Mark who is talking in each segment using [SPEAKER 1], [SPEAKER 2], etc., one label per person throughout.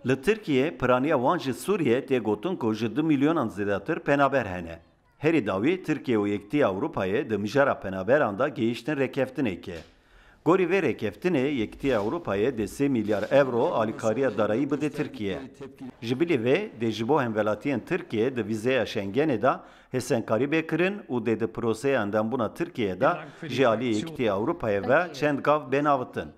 [SPEAKER 1] Li Tirkiye, piraniya wan ji Sûriye tê gotin ku ji 2 milyonan zêdetir penaber hene. Herî dawî Tirkiye û Yekîtiya Ewropayê di mijara penaberan da gihîştin rêkeftinekê. Gorî vê rêkeftinê Yekîtiya Ewropayê dê 3 milyar euro alîkariya darayî bide Tirkiye. Ji bilî vê dê ji bo hemvelatiyên Tirkiye di vîzeya Schengenê da hêsenkarî bêkirin û dê di proseya endambûna Tirkiye da ji aliyê Yekîtiya Ewropayê ve çend gav bênavitin.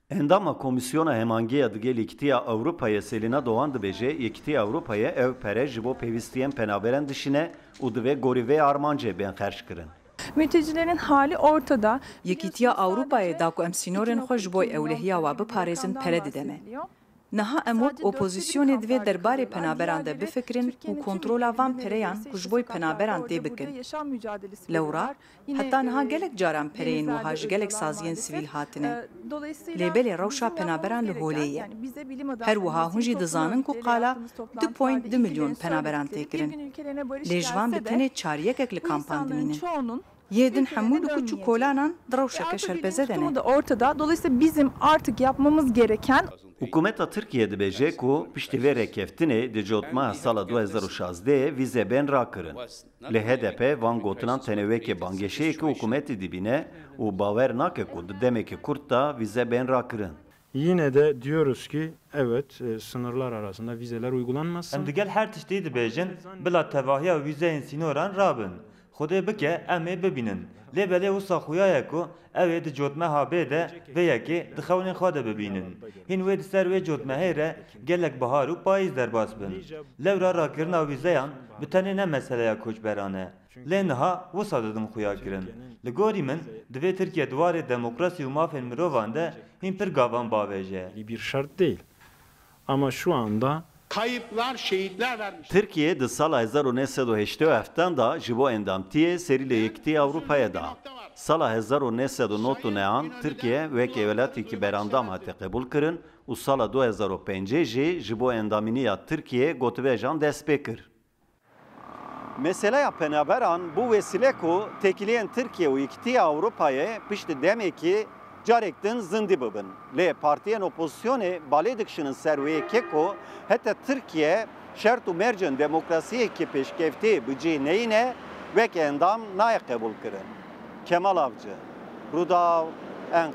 [SPEAKER 1] Endama Komisyona Hemangiya digel Yekîtiya Ewropayê Selîna Doğan dibêje Yekîtiya Ewropayê ev pere ji bo pêwîstiyên penaberan dişine û divê gorî vê armancê bên xerç kirin.
[SPEAKER 2] Mültecilerin hali ortada.
[SPEAKER 3] Yekîtiya Ewropayê da ku em sînorên xwe ji bo ewlehiya we biparêzin pere dideme. Niha em wek opozisyonê divê derbarê penaberan de bifikirin û kontrola van pereyan ku ji bo penaberan tê bikin. Lewra, heta niha gelek caran pereyên wiha ji gelek saziyên sivîl hatine. Lêbelê rewşa penaberan li holê ye. Her wiha hûn jî dizanin ku qala 2.2 milyon penaberan tê kirin. Lê ji van bi tenê çariyekek li kampan dimînin. Yedin hemû li küçük kolanan rewşeke şerpeze dene.
[SPEAKER 2] Ortada. Dolayısıyla bizim artık yapmamız gereken
[SPEAKER 1] Hukûmeta Tirkiye dibêje ku piştî vê rêkeftinê di cotmeya sala 2016 vîze bên rakirin. Li HDP van gotinan tenêwekê bangêşeyekî hukûmetê dibîne û bawer nake ku di demekî kurt da vîze bên rakirin.
[SPEAKER 4] Yine de diyoruz ki evet sınırlar arasında vizeler uygulanmasın.
[SPEAKER 5] Em digel her tiştî dibêjin bila tevahiya wîzeyên sînoran rabin. Xwedê bike em ê bibînin. Lê belê wisa xuyaye ku ew ê di cotmeha bê de vê yekê di xewnên xwe de bibînin. Hîn wê di ser wê cotmehê re gelek bihar û payîz derbas bin. Lewra rakirina wîzeyan bi tenê ne meseleya koçberan e. Lê niha wisa didim xuya kirin. Li gorî min divê Tirkiye duwarê demokrasî û mafên mirovan de hîn pir gavan bavêje.
[SPEAKER 4] Bir şart değil. Ama şu anda
[SPEAKER 6] kayıplar, şehitler vermiş.
[SPEAKER 1] Tirkiye di sala 1987 da ji bo endamtiyê serî li Yekîtiya Ewropayê da. Sala 1999 Tirkiye wekî welatekî berandam hate qebûl kirin û sala 2005 jî ji bo endamîniya Tirkiye gotivejan dest pê kir. Meseleya penaberan bu vesile ku tekiliyên Tirkiye û Yekîtiya Ewropayê piştî demekî carek din zindî bibin. Lê partiyên opozisyonê balê dikişinin ser wê yekê ku heta Tirkiye şert û mercên demokrasiyekî pêşkevtê bi cih neyîne wek endam naye qebûl kirin. Kemal Avcı, Rûdaw, Enqere.